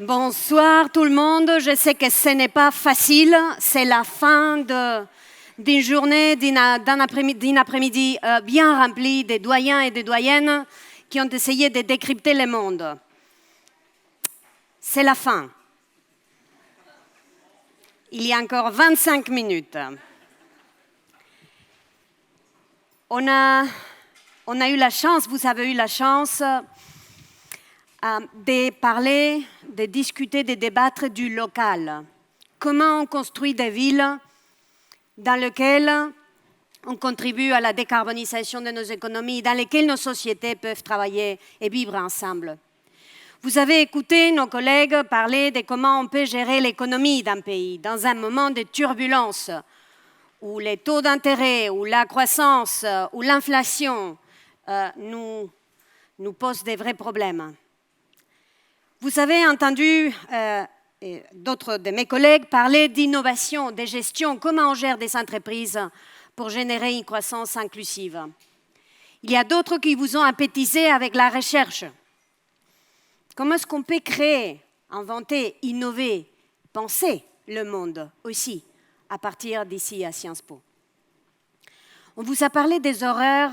Bonsoir tout le monde. Je sais que ce n'est pas facile. C'est la fin d'une journée, d'un après-midi bien rempli de doyens et de doyennes qui ont essayé de décrypter le monde. C'est la fin. Il y a encore 25 minutes. On a eu la chance, vous avez eu la chance de parler, de discuter, de débattre du local. Comment on construit des villes dans lesquelles on contribue à la décarbonisation de nos économies, dans lesquelles nos sociétés peuvent travailler et vivre ensemble. Vous avez écouté nos collègues parler de comment on peut gérer l'économie d'un pays dans un moment de turbulence où les taux d'intérêt, où la croissance, où l'inflation nous posent des vrais problèmes. Vous avez entendu d'autres de mes collègues parler d'innovation, de gestion, comment on gère des entreprises pour générer une croissance inclusive. Il y a d'autres qui vous ont appétisé avec la recherche. Comment est-ce qu'on peut créer, inventer, innover, penser le monde aussi à partir d'ici à Sciences Po? On vous a parlé des horreurs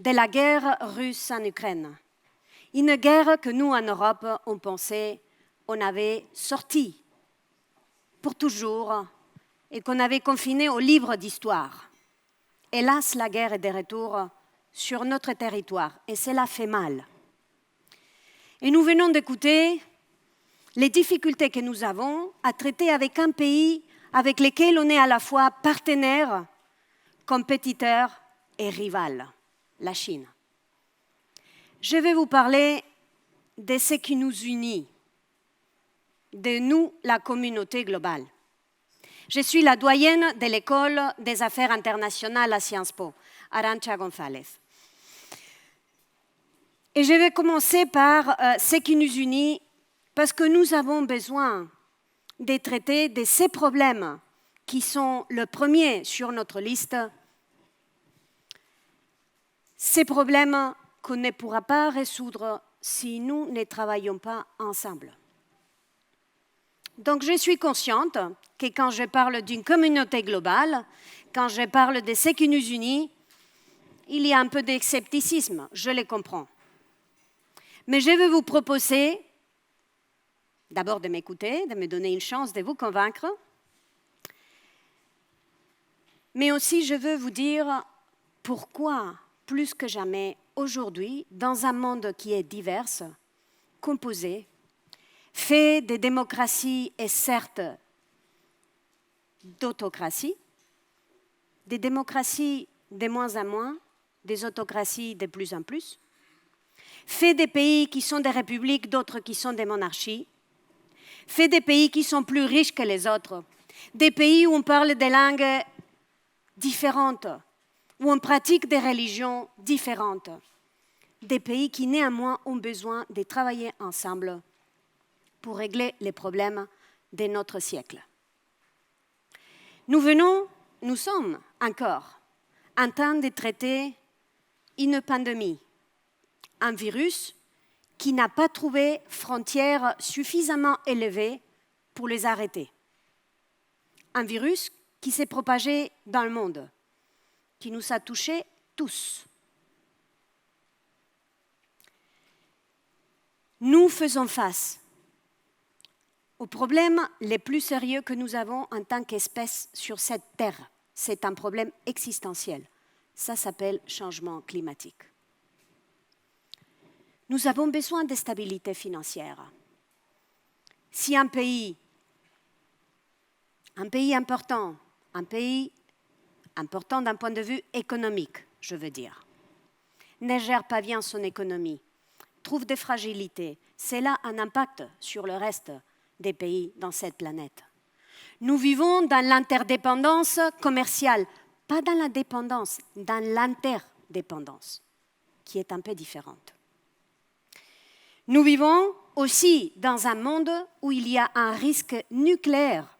de la guerre russe en Ukraine. Une guerre que nous, en Europe, on pensait on avait sortie pour toujours et qu'on avait confinée au livre d'histoire. Hélas, la guerre est de retour sur notre territoire et cela fait mal. Et nous venons d'écouter les difficultés que nous avons à traiter avec un pays avec lequel on est à la fois partenaire, compétiteur et rival, la Chine. Je vais vous parler de ce qui nous unit, de nous, la communauté globale. Je suis la doyenne de l'École des affaires internationales à Sciences Po, Arantxa González. Et je vais commencer par ce qui nous unit, parce que nous avons besoin de traiter de ces problèmes qui sont le premier sur notre liste, ces problèmes qu'on ne pourra pas résoudre si nous ne travaillons pas ensemble. Donc je suis consciente que quand je parle d'une communauté globale, quand je parle de ce qui nous unit, il y a un peu de scepticisme, je le comprends. Mais je vais vous proposer d'abord de m'écouter, de me donner une chance de vous convaincre, mais aussi je veux vous dire pourquoi, plus que jamais, aujourd'hui, dans un monde qui est divers, composé, fait de démocraties et certes d'autocraties, des démocraties de moins en moins, des autocraties de plus en plus, fait des pays qui sont des républiques, d'autres qui sont des monarchies, fait des pays qui sont plus riches que les autres, des pays où on parle des langues différentes, où on pratique des religions différentes, des pays qui néanmoins ont besoin de travailler ensemble pour régler les problèmes de notre siècle. Nous sommes encore en train de traiter une pandémie, un virus qui n'a pas trouvé frontières suffisamment élevées pour les arrêter. Un virus qui s'est propagé dans le monde, qui nous a touchés tous. Nous faisons face aux problèmes les plus sérieux que nous avons en tant qu'espèce sur cette terre. C'est un problème existentiel. Ça s'appelle changement climatique. Nous avons besoin de stabilité financière. Si un pays important, un pays important d'un point de vue économique, je veux dire, ne gère pas bien son économie, trouve des fragilités, cela a un impact sur le reste des pays dans cette planète. Nous vivons dans l'interdépendance commerciale, pas dans la dépendance, dans l'interdépendance, qui est un peu différente. Nous vivons aussi dans un monde où il y a un risque nucléaire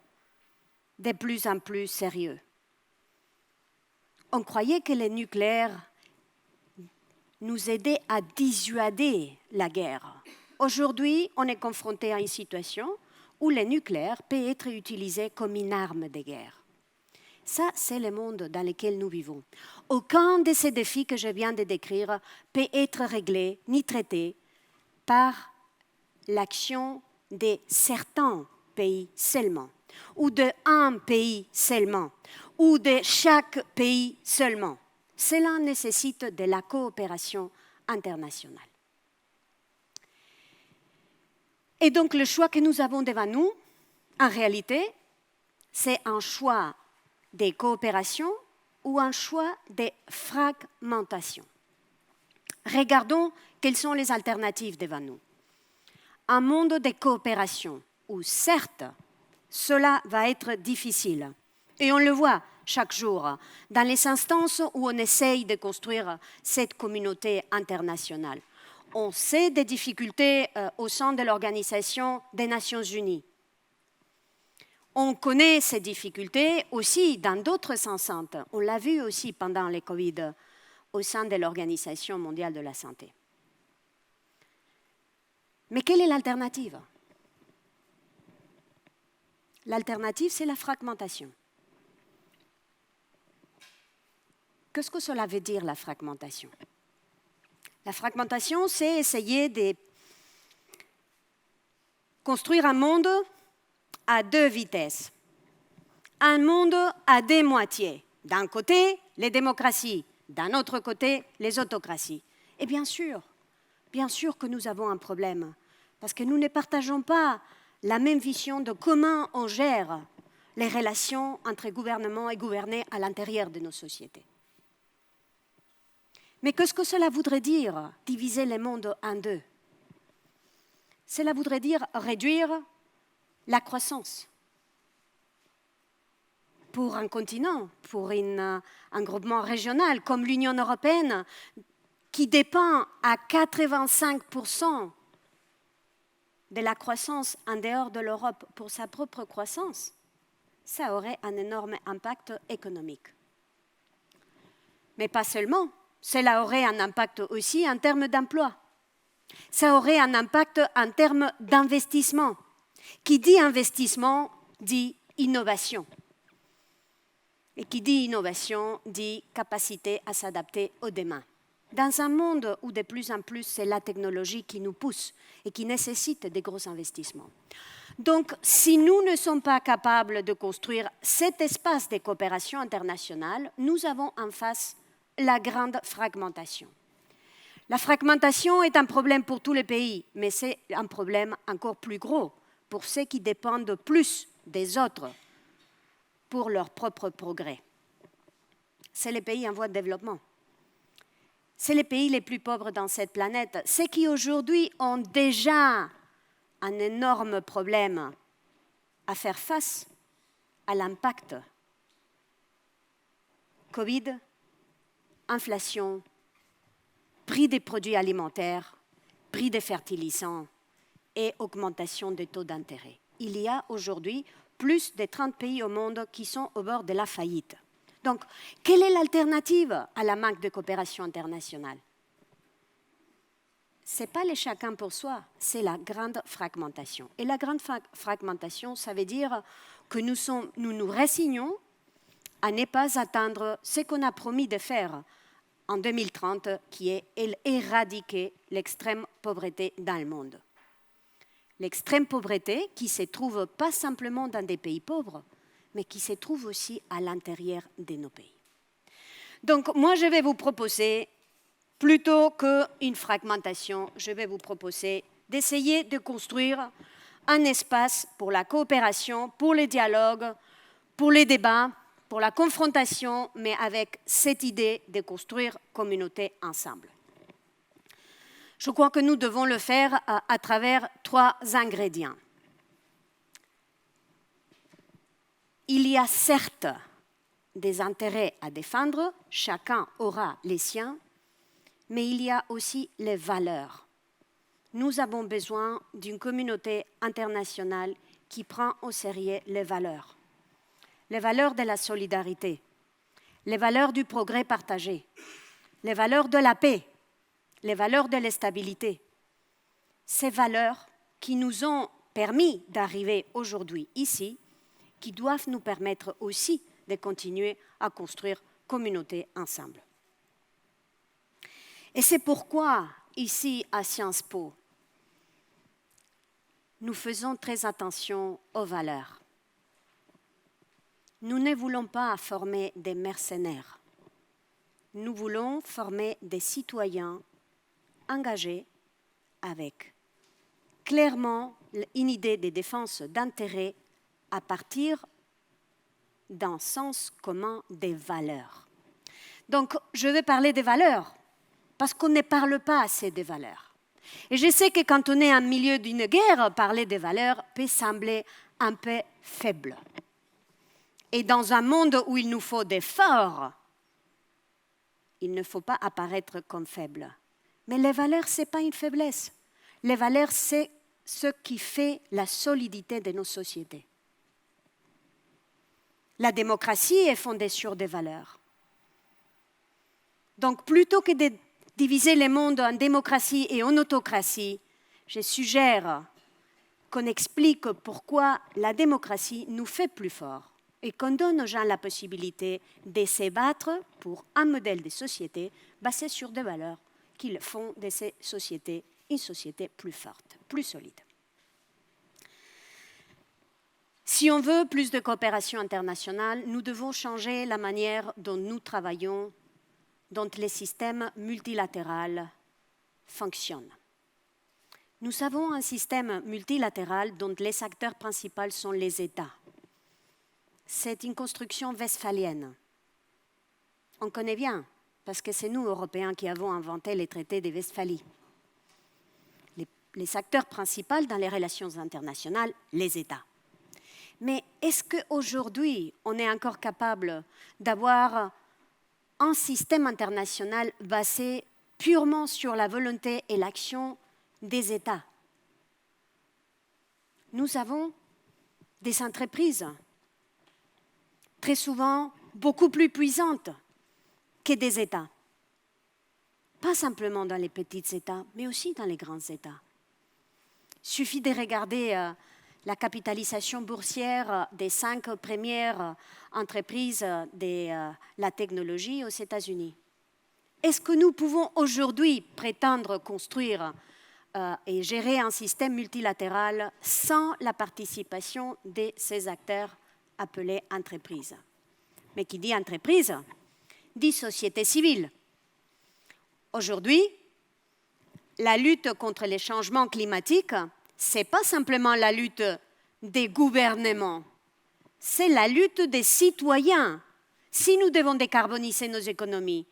de plus en plus sérieux. On croyait que le nucléaire nous aidait à dissuader la guerre. Aujourd'hui, on est confronté à une situation où le nucléaire peut être utilisé comme une arme de guerre. Ça, c'est le monde dans lequel nous vivons. Aucun de ces défis que je viens de décrire peut être réglé ni traité par l'action de certains pays seulement, ou d'un pays seulement, ou de chaque pays seulement. Cela nécessite de la coopération internationale. Et donc le choix que nous avons devant nous, en réalité, c'est un choix de coopération ou un choix de fragmentation. Regardons quelles sont les alternatives devant nous. Un monde de coopération où, certes, cela va être difficile. Et on le voit chaque jour dans les instances où on essaye de construire cette communauté internationale. On sait des difficultés au sein de l'Organisation des Nations Unies. On connaît ces difficultés aussi dans d'autres enceintes. On l'a vu aussi pendant le Covid au sein de l'Organisation mondiale de la santé. Mais quelle est l'alternative? L'alternative, c'est la fragmentation. Qu'est-ce que cela veut dire, la fragmentation? La fragmentation, c'est essayer de construire un monde à deux vitesses. Un monde à deux moitiés. D'un côté, les démocraties, d'un autre côté, les autocraties. Et bien sûr que nous avons un problème, parce que nous ne partageons pas la même vision de comment on gère les relations entre gouvernements et gouvernés à l'intérieur de nos sociétés. Mais qu'est-ce que cela voudrait dire, diviser le monde en deux? Cela voudrait dire réduire la croissance pour un continent, pour un groupement régional comme l'Union européenne, qui dépend à 85% de la croissance en dehors de l'Europe pour sa propre croissance. Ça aurait un énorme impact économique. Mais pas seulement, cela aurait un impact aussi en termes d'emploi. Ça aurait un impact en termes d'investissement. Qui dit investissement dit innovation. Et qui dit innovation dit capacité à s'adapter au demain. Dans un monde où de plus en plus c'est la technologie qui nous pousse et qui nécessite des gros investissements. Donc, si nous ne sommes pas capables de construire cet espace de coopération internationale, nous avons en face la grande fragmentation. La fragmentation est un problème pour tous les pays, mais c'est un problème encore plus gros pour ceux qui dépendent plus des autres pour leur propre progrès. C'est les pays en voie de développement. C'est les pays les plus pauvres dans cette planète, ceux qui aujourd'hui ont déjà un énorme problème à faire face à l'impact Covid, inflation, prix des produits alimentaires, prix des fertilisants et augmentation des taux d'intérêt. Il y a aujourd'hui plus de 30 pays au monde qui sont au bord de la faillite. Donc, quelle est l'alternative à la manque de coopération internationale? Ce n'est pas le chacun pour soi, c'est la grande fragmentation. Et la grande fragmentation, ça veut dire que nous nous résignons à ne pas atteindre ce qu'on a promis de faire en 2030, qui est éradiquer l'extrême pauvreté dans le monde. L'extrême pauvreté qui se trouve pas simplement dans des pays pauvres, mais qui se trouve aussi à l'intérieur de nos pays. Donc, moi, je vais vous proposer, plutôt qu'une fragmentation, je vais vous proposer d'essayer de construire un espace pour la coopération, pour les dialogues, pour les débats, pour la confrontation, mais avec cette idée de construire communauté ensemble. Je crois que nous devons le faire à travers 3 ingrédients. Il y a certes des intérêts à défendre, chacun aura les siens, mais il y a aussi les valeurs. Nous avons besoin d'une communauté internationale qui prend au sérieux les valeurs de la solidarité, les valeurs du progrès partagé, les valeurs de la paix, les valeurs de la stabilité. ces valeurs qui nous ont permis d'arriver aujourd'hui ici, qui doivent nous permettre aussi de continuer à construire communauté ensemble. Et c'est pourquoi, ici à Sciences Po, nous faisons très attention aux valeurs. Nous ne voulons pas former des mercenaires. Nous voulons former des citoyens engagés avec clairement une idée de défense d'intérêt à partir d'un sens commun des valeurs. Donc, je vais parler des valeurs, parce qu'on ne parle pas assez des valeurs. Et je sais que quand on est en milieu d'une guerre, parler des valeurs peut sembler un peu faible. Et dans un monde où il nous faut des forts, il ne faut pas apparaître comme faible. Mais les valeurs, ce n'est pas une faiblesse. Les valeurs, c'est ce qui fait la solidité de nos sociétés. La démocratie est fondée sur des valeurs. Donc, plutôt que de diviser le monde en démocratie et en autocratie, je suggère qu'on explique pourquoi la démocratie nous fait plus forts et qu'on donne aux gens la possibilité de se battre pour un modèle de société basé sur des valeurs qui font de ces sociétés une société plus forte, plus solide. Si on veut plus de coopération internationale, nous devons changer la manière dont nous travaillons, dont les systèmes multilatéraux fonctionnent. Nous avons un système multilatéral dont les acteurs principaux sont les États. C'est une construction westphalienne. On connaît bien, parce que c'est nous, Européens, qui avons inventé les traités de Westphalie. Les acteurs principaux dans les relations internationales, les États. Mais est-ce qu'aujourd'hui, on est encore capable d'avoir un système international basé purement sur la volonté et l'action des États? Nous avons des entreprises très souvent beaucoup plus puissantes que des États. Pas simplement dans les petits États, mais aussi dans les grands États. Il suffit de regarder la capitalisation boursière des 5 premières entreprises de la technologie aux États-Unis. Est-ce que nous pouvons aujourd'hui prétendre construire et gérer un système multilatéral sans la participation de ces acteurs appelés entreprises? Mais qui dit entreprise, dit société civile. Aujourd'hui, la lutte contre les changements climatiques, ce n'est pas simplement la lutte des gouvernements, c'est la lutte des citoyens. Si nous devons décarboniser nos économies,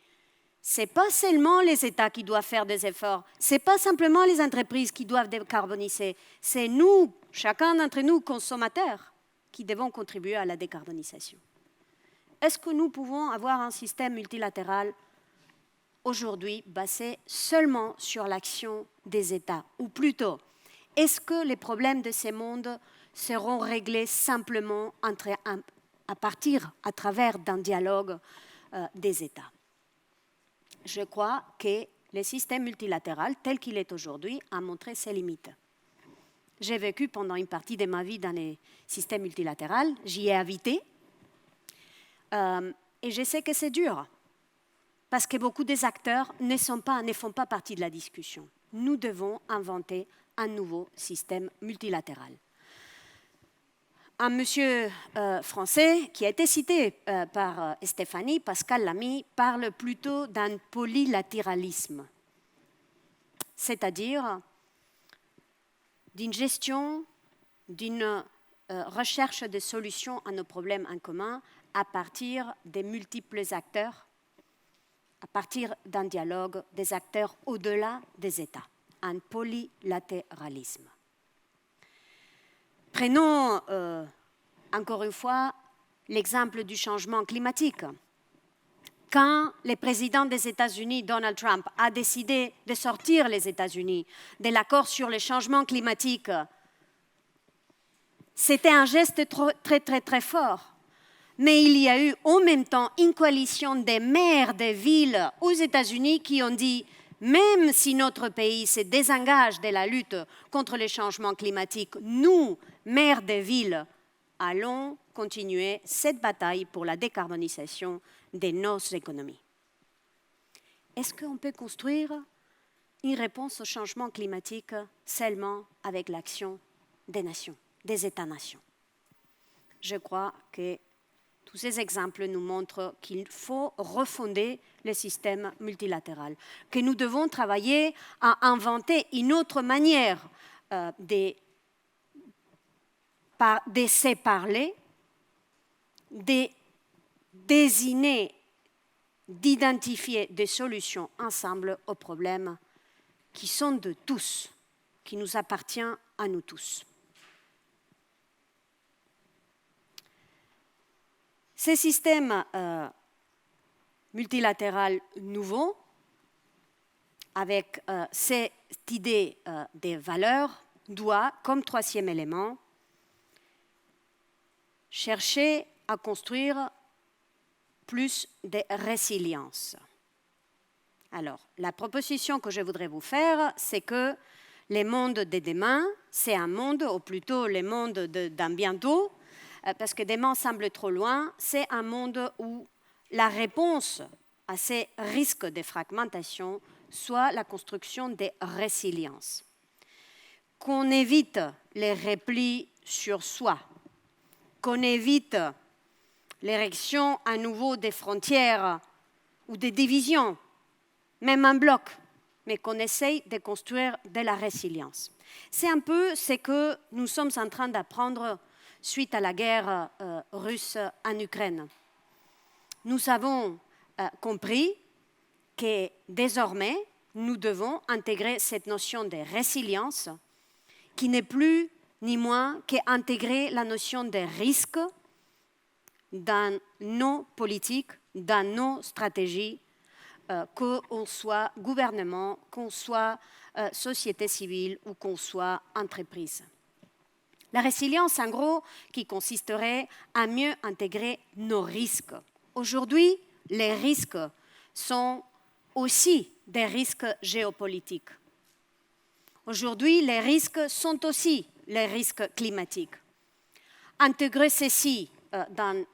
ce n'est pas seulement les États qui doivent faire des efforts, ce n'est pas simplement les entreprises qui doivent décarboniser, c'est nous, chacun d'entre nous, consommateurs, qui devons contribuer à la décarbonisation. Est-ce que nous pouvons avoir un système multilatéral aujourd'hui basé seulement sur l'action des États? Ou plutôt, est-ce que les problèmes de ces mondes seront réglés simplement à travers d'un dialogue des États? Je crois que le système multilatéral tel qu'il est aujourd'hui a montré ses limites. J'ai vécu pendant une partie de ma vie dans les systèmes multilatéraux, j'y ai habité, et je sais que c'est dur, parce que beaucoup des acteurs ne font pas partie de la discussion. Nous devons inventer un nouveau système multilatéral. Un monsieur français qui a été cité par Stéphanie, Pascal Lamy, parle plutôt d'un polylatéralisme, c'est-à-dire d'une gestion, d'une recherche de solutions à nos problèmes en commun à partir des multiples acteurs, à partir d'un dialogue des acteurs au-delà des États, un polylatéralisme. Prenons encore une fois l'exemple du changement climatique. Quand le président des États-Unis, Donald Trump, a décidé de sortir les États-Unis de l'accord sur le changement climatique, c'était un geste très, très, très fort. Mais il y a eu en même temps une coalition des maires des villes aux États-Unis qui ont dit « Même si notre pays se désengage de la lutte contre les changements climatiques, nous, maires des villes, allons continuer cette bataille pour la décarbonisation de nos économies. Est-ce qu'on peut construire une réponse au changement climatique seulement avec l'action des nations, des États-nations? Je crois que tous ces exemples nous montrent qu'il faut refonder le système multilatéral, que nous devons travailler à inventer une autre manière de se parler, de désigner, d'identifier des solutions ensemble aux problèmes qui sont de tous, qui nous appartiennent à nous tous. Ces systèmes multilatéral nouveau, avec cette idée des valeurs, doit, comme troisième élément, chercher à construire plus de résilience. Alors, la proposition que je voudrais vous faire, c'est que le monde de demain, c'est un monde, ou plutôt le monde d'un bientôt, parce que demain semble trop loin, c'est un monde où la réponse à ces risques de fragmentation soit la construction de résilience. Qu'on évite les replis sur soi, qu'on évite l'érection à nouveau des frontières ou des divisions, même un bloc, mais qu'on essaye de construire de la résilience. C'est un peu ce que nous sommes en train d'apprendre suite à la guerre russe en Ukraine. Nous avons compris que désormais, nous devons intégrer cette notion de résilience qui n'est plus ni moins qu'intégrer la notion de risque dans nos politiques, dans nos stratégies, qu'on soit gouvernement, qu'on soit société civile ou qu'on soit entreprise. La résilience, en gros, qui consisterait à mieux intégrer nos risques. Aujourd'hui, les risques sont aussi des risques géopolitiques. Aujourd'hui, les risques sont aussi les risques climatiques. Intégrer ceci dans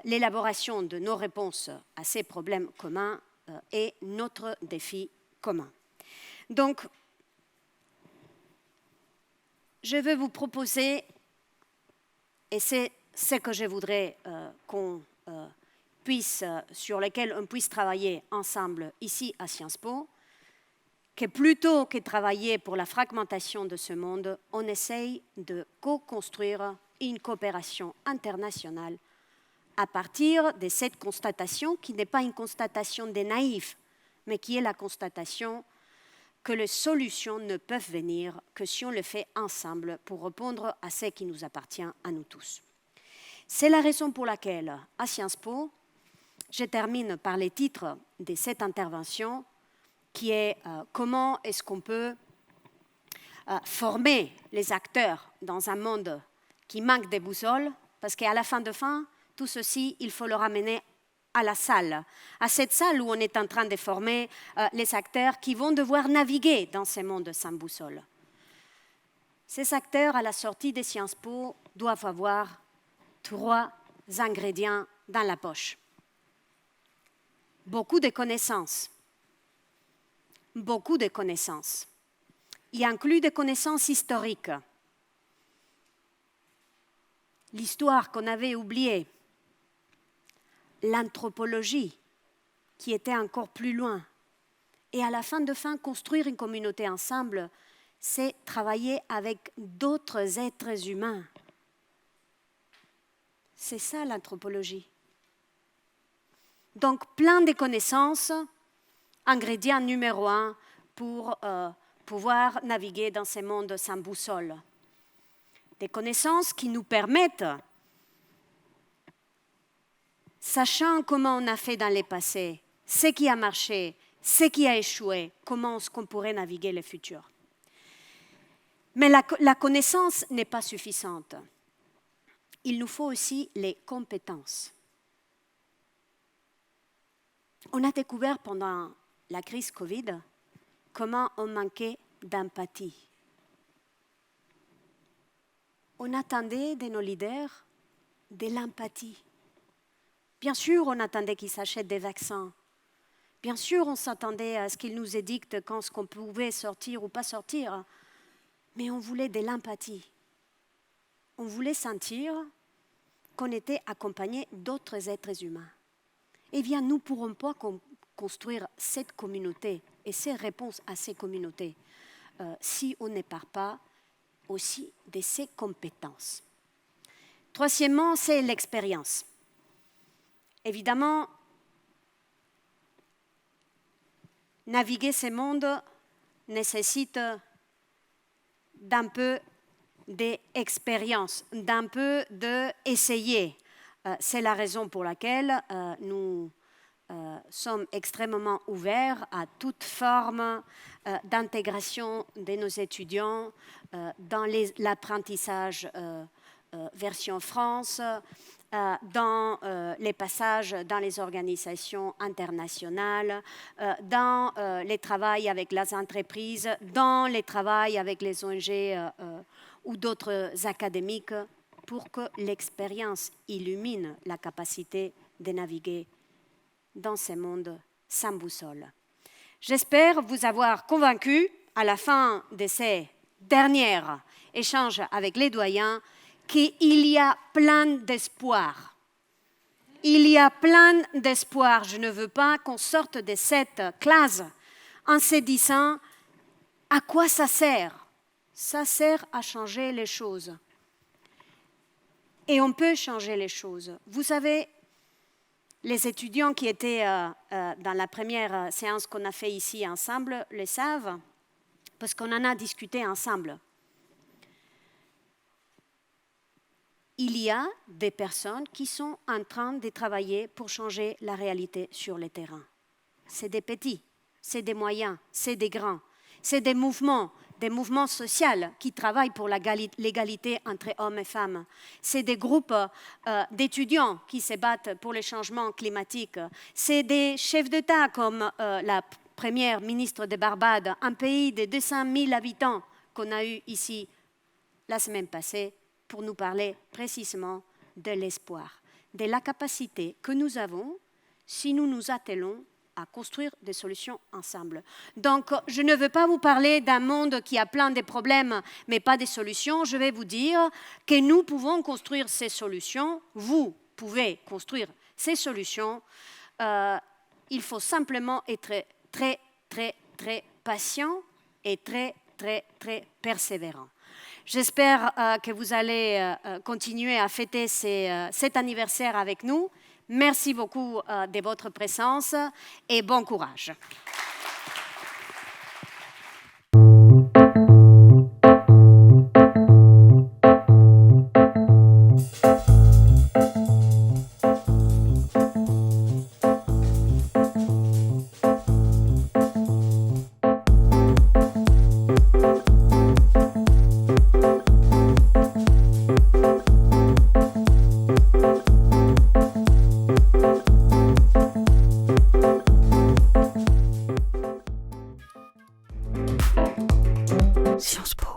l'élaboration de nos réponses à ces problèmes communs est notre défi commun. Donc, je vais vous proposer, et c'est ce que je voudrais sur lequel on puisse travailler ensemble ici à Sciences Po, que plutôt que travailler pour la fragmentation de ce monde, on essaye de co-construire une coopération internationale à partir de cette constatation qui n'est pas une constatation des naïfs, mais qui est la constatation que les solutions ne peuvent venir que si on le fait ensemble pour répondre à ce qui nous appartient à nous tous. C'est la raison pour laquelle, à Sciences Po, je termine par les titres de cette intervention, qui est comment est-ce qu'on peut former les acteurs dans un monde qui manque de boussole, parce qu'à la fin de fin, tout ceci, il faut le ramener à la salle, à cette salle où on est en train de former les acteurs qui vont devoir naviguer dans ce monde sans boussole. Ces acteurs, à la sortie des Sciences Po, doivent avoir 3 ingrédients dans la poche. Beaucoup de connaissances. Beaucoup de connaissances. Il inclut des connaissances historiques. L'histoire qu'on avait oubliée. L'anthropologie, qui était encore plus loin. Et à la fin de fin, construire une communauté ensemble, c'est travailler avec d'autres êtres humains. C'est ça l'anthropologie. Donc, plein de connaissances, ingrédient numéro 1 pour pouvoir naviguer dans ce monde sans boussole. Des connaissances qui nous permettent, sachant comment on a fait dans le passé, ce qui a marché, ce qui a échoué, comment est-ce qu'on pourrait naviguer le futur. Mais la connaissance n'est pas suffisante. Il nous faut aussi les compétences. On a découvert pendant la crise Covid comment on manquait d'empathie. On attendait de nos leaders de l'empathie. Bien sûr, on attendait qu'ils s'achètent des vaccins. Bien sûr, on s'attendait à ce qu'ils nous édictent quand ce qu'on pouvait sortir ou pas sortir. Mais on voulait de l'empathie. On voulait sentir qu'on était accompagné d'autres êtres humains. Eh bien, nous ne pourrons pas construire cette communauté et ces réponses à ces communautés si on ne part pas aussi de ces compétences. Troisièmement, c'est l'expérience. Évidemment, naviguer ce monde nécessite d'un peu d'expérience, d'un peu d'essayer. C'est la raison pour laquelle nous sommes extrêmement ouverts à toute forme d'intégration de nos étudiants dans l'apprentissage version France, dans les passages dans les organisations internationales, dans les travaux avec les entreprises, dans les travaux avec les ONG ou d'autres académiques, pour que l'expérience illumine la capacité de naviguer dans ce monde sans boussole. J'espère vous avoir convaincu à la fin de ces derniers échanges avec les doyens qu'il y a plein d'espoir. Il y a plein d'espoir. Je ne veux pas qu'on sorte de cette classe en se disant à quoi ça sert. Ça sert à changer les choses. Et on peut changer les choses. Vous savez, les étudiants qui étaient dans la première séance qu'on a fait ici ensemble le savent, parce qu'on en a discuté ensemble. Il y a des personnes qui sont en train de travailler pour changer la réalité sur le terrain. C'est des petits, c'est des moyens, c'est des grands, c'est des mouvements sociaux qui travaillent pour l'égalité entre hommes et femmes. C'est des groupes d'étudiants qui se battent pour le changement climatique. C'est des chefs d'État comme la première ministre de Barbade, un pays de 200 000 habitants qu'on a eu ici la semaine passée, pour nous parler précisément de l'espoir, de la capacité que nous avons si nous nous attelons à construire des solutions ensemble. Donc, je ne veux pas vous parler d'un monde qui a plein de problèmes, mais pas de solutions. Je vais vous dire que nous pouvons construire ces solutions. Vous pouvez construire ces solutions. Il faut simplement être très, très, très patient et très, très, très persévérant. J'espère que vous allez continuer à fêter cet anniversaire avec nous. Merci beaucoup de votre présence et bon courage. Sciences Po.